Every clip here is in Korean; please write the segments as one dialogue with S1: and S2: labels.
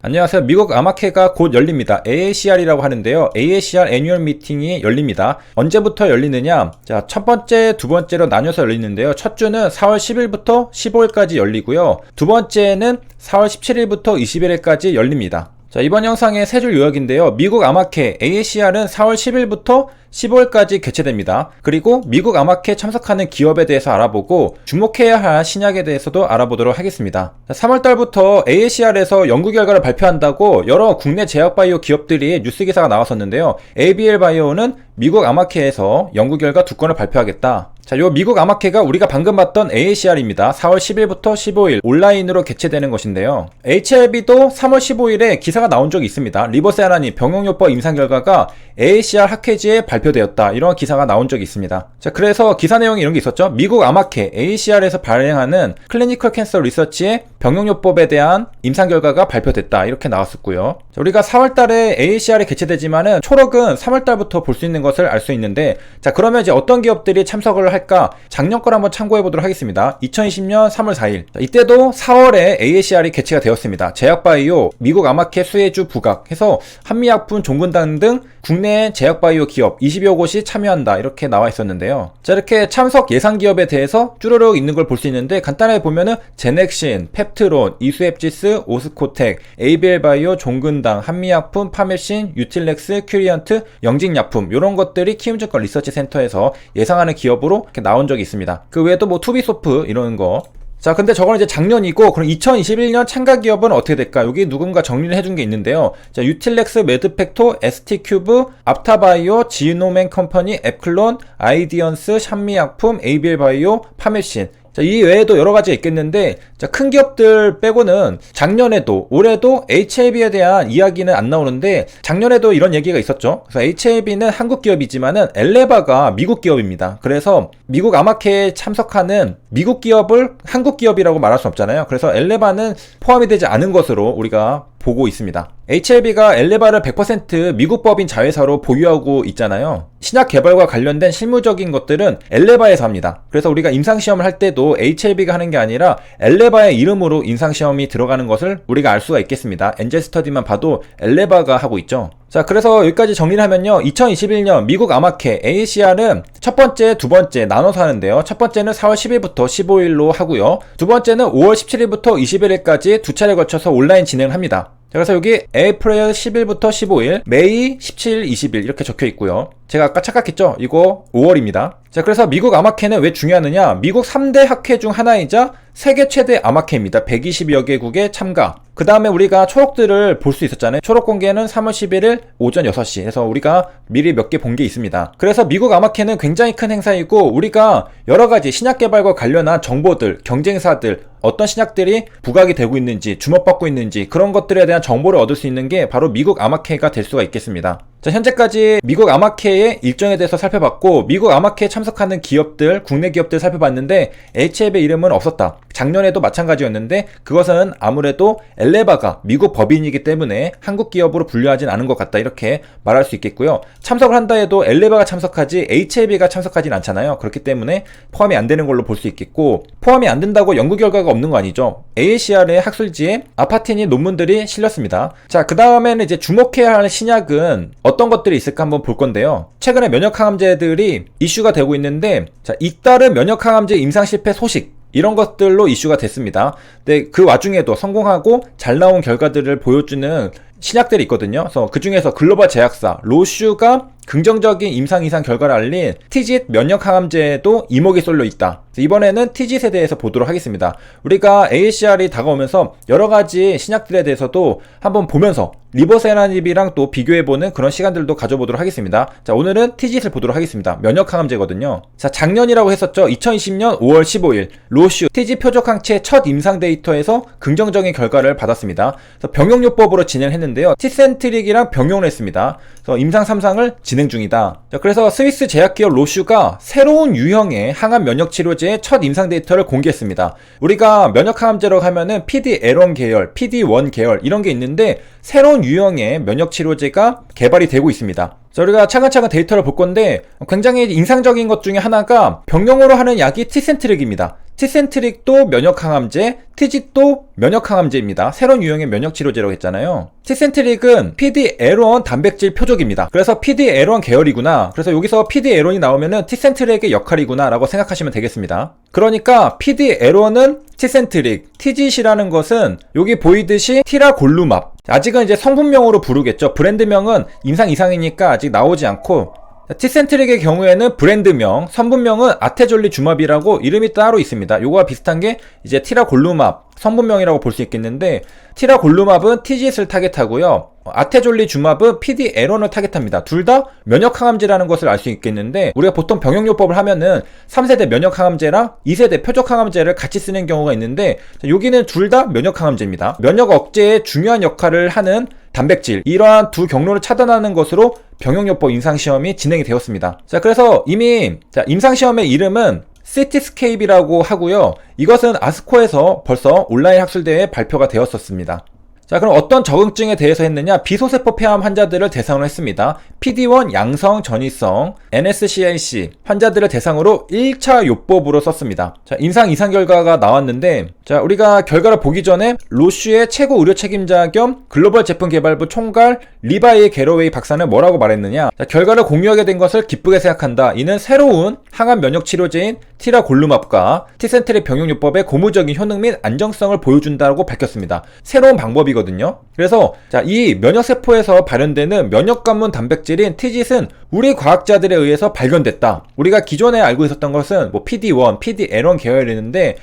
S1: 안녕하세요. 미국 아마케가 곧 열립니다. AACR이라고 하는데요. AACR 애뉴얼 미팅이 열립니다. 언제부터 열리느냐? 자, 첫 번째, 두 번째로 나뉘어서 열리는데요. 첫 주는 4월 10일부터 15일까지 열리고요. 두 번째는 4월 17일부터 21일까지 열립니다. 자, 이번 영상의 세 줄 요약인데요. 미국 아마케 AACR은 4월 10일부터 15일까지 개최됩니다. 그리고 미국 아마케 참석하는 기업에 대해서 알아보고 주목해야 할 신약에 대해서도 알아보도록 하겠습니다. 3월달부터 AACR에서 연구 결과를 발표한다고 여러 국내 제약바이오 기업들이 뉴스 기사가 나왔었는데요. ABL 바이오는 미국 아마케에서 연구 결과 2건을 발표하겠다. 자, 요 미국 아마케가 우리가 방금 봤던 AACR입니다. 4월 10일부터 15일 온라인으로 개최되는 것인데요. HLB도 3월 15일에 기사가 나온 적이 있습니다. 리버세라닌 병용요법 임상 결과가 AACR 학회지에 발표되었다. 이런 기사가 나온 적이 있습니다. 자, 그래서 기사 내용이 이런 게 있었죠. 미국 아마케 AACR에서 발행하는 클리니컬 캔서 리서치의 병용요법에 대한 임상 결과가 발표됐다. 이렇게 나왔었고요. 자, 우리가 4월 달에 AACR이 개최되지만은 초록은 3월 달부터 볼 수 있는 것을 알 수 있는데, 자, 그러면 이제 어떤 기업들이 참석을 할까? 작년 걸 한번 참고해 보도록 하겠습니다. 2020년 3월 4일. 자, 이때도 4월에 AACR이 개최가 되었습니다. 제약바이오, 미국 아마케 수혜주 부각 해서 한미약품, 종근당 등 국내 제약바이오 기업 20여 곳이 참여한다. 이렇게 나와 있었는데요. 자, 이렇게 참석 예상 기업에 대해서 쭈르륵 있는 걸 볼 수 있는데, 간단하게 보면은 제넥신, 펩트론, 이수앱지스, 오스코텍, ABL 바이오, 종근당, 한미약품, 파메신, 유틸렉스, 큐리언트, 영직약품 이런 것들이 키움증권 리서치 센터에서 예상하는 기업으로 이렇게 나온 적이 있습니다. 그 외에도 뭐 투비소프 이런 거. 자, 근데 저거는 이제 작년이고, 그럼 2021년 참가 기업은 어떻게 될까? 여기 누군가 정리를 해준 게 있는데요. 자, 유틸렉스, 매드팩토, ST큐브, 앞타바이오, 지노맨 컴퍼니, 앱클론, 아이디언스, 샴미약품, ABL 바이오, 파메신. 자, 이 외에도 여러 가지가 있겠는데, 자, 큰 기업들 빼고는 작년에도, 올해도 HLB에 대한 이야기는 안 나오는데, 작년에도 이런 얘기가 있었죠. 그래서 HLB는 한국 기업이지만은 엘레바가 미국 기업입니다. 그래서 미국 아마케에 참석하는 미국 기업을 한국 기업이라고 말할 수 없잖아요. 그래서 엘레바는 포함이 되지 않은 것으로 우리가 보고 있습니다. HLB가 엘레바를 100% 미국 법인 자회사로 보유하고 있잖아요. 신약 개발과 관련된 실무적인 것들은 엘레바에서 합니다. 그래서 우리가 임상시험을 할 때도 HLB가 하는 게 아니라 엘레바의 이름으로 임상시험이 들어가는 것을 우리가 알 수가 있겠습니다. 엔젤 스터디만 봐도 엘레바가 하고 있죠. 자, 그래서 여기까지 정리를 하면요. 2021년 미국 아마케 AACR은 첫 번째, 두 번째 나눠서 하는데요. 첫 번째는 4월 10일부터 15일로 하고요. 두 번째는 5월 17일부터 21일까지 두 차례 걸쳐서 온라인 진행을 합니다. 자, 그래서 여기 에이프릴 10일부터 15일, 메이 17, 20일 이렇게 적혀 있고요. 제가 아까 착각했죠? 이거 5월입니다. 자, 그래서 미국 아마케는 왜 중요하느냐? 미국 3대 학회 중 하나이자 세계 최대 아마케입니다. 120여 개국의 참가. 그 다음에 우리가 초록들을 볼 수 있었잖아요. 초록 공개는 3월 11일 오전 6시. 그래서 우리가 미리 몇 개 본 게 있습니다. 그래서 미국 아마케는 굉장히 큰 행사이고, 우리가 여러 가지 신약 개발과 관련한 정보들, 경쟁사들, 어떤 신약들이 부각이 되고 있는지, 주목받고 있는지 그런 것들에 대한 정보를 얻을 수 있는 게 바로 미국 아마케가 될 수가 있겠습니다. 자, 현재까지 미국 아마케의 일정에 대해서 살펴봤고, 미국 아마케에 참석하는 기업들, 국내 기업들 살펴봤는데 HLB 이름은 없었다. 작년에도 마찬가지였는데 그것은 아무래도 엘레바가 미국 법인이기 때문에 한국 기업으로 분류하진 않은 것 같다. 이렇게 말할 수 있겠고요. 참석을 한다 해도 엘레바가 참석하지 HLB가 참석하진 않잖아요. 그렇기 때문에 포함이 안 되는 걸로 볼 수 있겠고, 포함이 안 된다고 연구 결과가 없는 거 아니죠. AACR의 학술지에 아파티니 논문들이 실렸습니다. 자, 그 다음에는 이제 주목해야 할 신약은 어떤 것들이 있을까 한번 볼 건데요. 최근에 면역항암제들이 이슈가 되고 있는데, 자, 잇따른 면역항암제 임상 실패 소식 이런 것들로 이슈가 됐습니다. 근데 그 와중에도 성공하고 잘 나온 결과들을 보여주는 신약들이 있거든요. 그래서 그 중에서 글로벌 제약사 로슈가 긍정적인 임상 이상 결과를 알린 TGIT 면역항암제도 이목이 쏠려 있다. 이번에는 TGIT에 대해서 보도록 하겠습니다. 우리가 AACR이 다가오면서 여러 가지 신약들에 대해서도 한번 보면서 리버세라닙이랑 또 비교해보는 그런 시간들도 가져보도록 하겠습니다. 자, 오늘은 TGIT을 보도록 하겠습니다. 면역항암제거든요. 자, 작년이라고 했었죠. 2020년 5월 15일 로슈 TG 표적항체 첫 임상 데이터에서 긍정적인 결과를 받았습니다. 그래서 병용요법으로 진행했는데요. 티센트릭이랑 병용을 했습니다. 그래서 임상 3상을 진행 중이다. 자, 그래서 스위스 제약기업 로슈가 새로운 유형의 항암 면역 치료제의 첫 임상 데이터를 공개했습니다. 우리가 면역항암제라고 하면은 PD-L1 계열, PD-1 계열 이런 게 있는데 새로운 유형의 면역 치료제가 개발이 되고 있습니다. 자, 우리가 차근차근 데이터를 볼 건데 굉장히 인상적인 것 중에 하나가 병용으로 하는 약이 티센트릭입니다. 티센트릭도 면역항암제, TG도 면역항암제입니다. 새로운 유형의 면역치료제라고 했잖아요. 티센트릭은 PD-L1 단백질 표적입니다. 그래서 PD-L1 계열이구나. 그래서 여기서 PD-L1이 나오면은 티센트릭의 역할이구나 라고 생각하시면 되겠습니다. 그러니까 PD-L1은 티센트릭, TGC라는 것은 여기 보이듯이 티라골루맙. 아직은 이제 성분명으로 부르겠죠. 브랜드명은 임상 이상이니까 아직 나오지 않고, 티센트릭의 경우에는 브랜드명, 성분명은 아테졸리주맙이라고 이름이 따로 있습니다. 요거와 비슷한 게 이제 티라골루맙 성분명이라고 볼 수 있겠는데, 티라골루맙은 TGS를 타겟하고요. 아테졸리주맙은 PD-L1을 타겟합니다. 둘 다 면역항암제라는 것을 알 수 있겠는데, 우리가 보통 병용요법을 하면은 3세대 면역항암제랑 2세대 표적항암제를 같이 쓰는 경우가 있는데, 여기는 둘 다 면역항암제입니다. 면역 억제에 중요한 역할을 하는 단백질, 이러한 두 경로를 차단하는 것으로 병용요법 임상시험이 진행이 되었습니다. 자, 그래서 이미 임상시험의 이름은 시티스케이프라고 하고요. 이것은 아스코에서 벌써 온라인 학술대회에 발표가 되었었습니다. 자, 그럼 어떤 적응증에 대해서 했느냐? 비소세포 폐암 환자들을 대상으로 했습니다. PD-1 양성 전이성 NSCIC 환자들을 대상으로 1차 요법으로 썼습니다. 자, 임상 이상 결과가 나왔는데, 자, 우리가 결과를 보기 전에 로슈의 최고 의료 책임자 겸 글로벌 제품 개발부 총괄 리바이 게러웨이 박사는 뭐라고 말했느냐? 자, 결과를 공유하게 된 것을 기쁘게 생각한다. 이는 새로운 항암 면역 치료제인 티라골루맙과 티센트릭 병용요법의 고무적인 효능 및 안정성을 보여준다고 밝혔습니다. 새로운 방법이거든요. 그래서 자, 이 면역세포에서 발현되는 면역관문 단백질인 TGS는 우리 과학자들에 의해서 발견됐다. 우리가 기존에 알고 있었던 것은 뭐 PD-1, PD-L1 계열이었는데,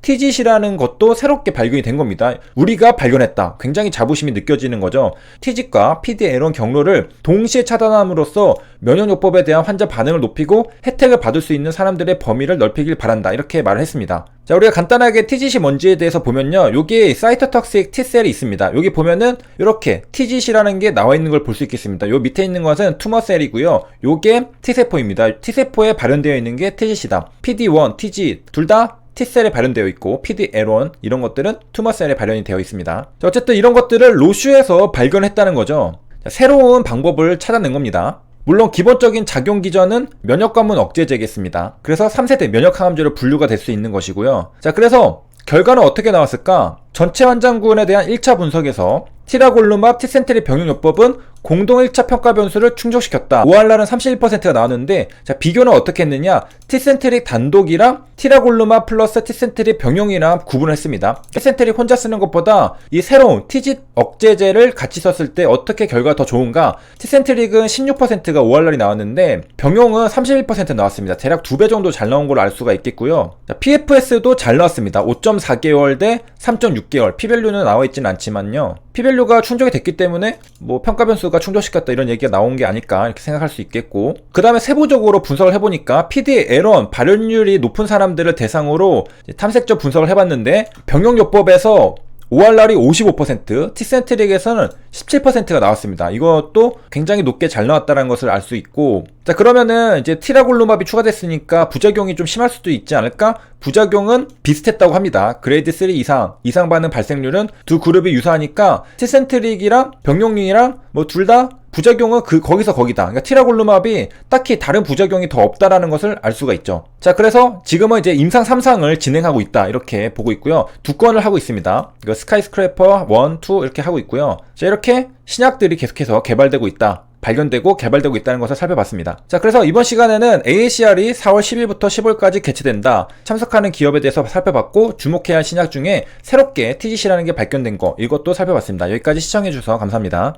S1: TGC라는 것도 새롭게 발견이 된 겁니다. 우리가 발견했다. 굉장히 자부심이 느껴지는 거죠. TG과 PD-L1 경로를 동시에 차단함으로써 면역요법에 대한 환자 반응을 높이고 혜택을 받을 수 있는 사람들의 범위를 넓히길 바란다. 이렇게 말을 했습니다. 자, 우리가 간단하게 TGC 뭔지에 대해서 보면요. 여기 사이토톡식 T셀이 있습니다. 여기 보면은 이렇게 TGC라는 게 나와 있는 걸 볼 수 있겠습니다. 요 밑에 있는 것은 투머셀이고요. 요게 T세포입니다. T세포에 발현되어 있는 게 TGC다. PD-1, TG 둘 다 T셀에 발현되어 있고, PD-L1 이런 것들은 투머셀에 발현이 되어 있습니다. 자, 어쨌든 이런 것들을 로슈에서 발견했다는 거죠. 자, 새로운 방법을 찾아낸 겁니다. 물론 기본적인 작용 기전은 면역관문 억제제겠습니다. 그래서 3세대 면역항암제로 분류가 될 수 있는 것이고요. 자, 그래서 결과는 어떻게 나왔을까? 전체 환자군에 대한 1차 분석에서 티라골루맙 티센트릭 병용요법은 공동 1차 평가 변수를 충족시켰다. ORR은 31%가 나왔는데, 자, 비교는 어떻게 했느냐? 티센트릭 단독이랑 티라골루맙 플러스 티센트릭 병용이랑 구분을 했습니다. 티센트릭 혼자 쓰는 것보다 이 새로운 TG 억제제를 같이 썼을 때 어떻게 결과가 더 좋은가? 티센트릭은 16%가 ORR이 나왔는데 병용은 31% 나왔습니다. 대략 2배 정도 잘 나온 걸로 알 수가 있겠고요. 자, PFS도 잘 나왔습니다. 5.4개월 대 3.6개월. P밸류는 나와 있지는 않지만요. P밸류가 충족이 됐기 때문에 뭐 평가 변수가 충족시켰다 이런 얘기가 나온 게 아닐까 이렇게 생각할 수 있겠고, 그 다음에 세부적으로 분석을 해보니까 PD-L1 발현율이 높은 사람들을 대상으로 탐색적 분석을 해봤는데, 병용요법에서 ORR이 55%, 티센트릭에서는 17%가 나왔습니다. 이것도 굉장히 높게 잘 나왔다는 것을 알 수 있고, 자, 그러면은 이제 티라골루맙이 추가됐으니까 부작용이 좀 심할 수도 있지 않을까? 부작용은 비슷했다고 합니다. 그레이드 3 이상 반응 발생률은 두 그룹이 유사하니까 티센트릭이랑 병용이랑 뭐 둘 다 부작용은 거기서 거기다. 그러니까 티라골루맙이 딱히 다른 부작용이 더 없다라는 것을 알 수가 있죠. 자, 그래서 지금은 이제 임상 3상을 진행하고 있다. 이렇게 보고 있고요. 2건을 하고 있습니다. 이거 스카이스크래퍼 1, 2 이렇게 하고 있고요. 자, 이렇게 신약들이 계속해서 개발되고 있다. 발견되고 개발되고 있다는 것을 살펴봤습니다. 자, 그래서 이번 시간에는 AACR이 4월 10일부터 15일까지 개최된다. 참석하는 기업에 대해서 살펴봤고, 주목해야 할 신약 중에 새롭게 TGC라는 게 발견된 거, 이것도 살펴봤습니다. 여기까지 시청해주셔서 감사합니다.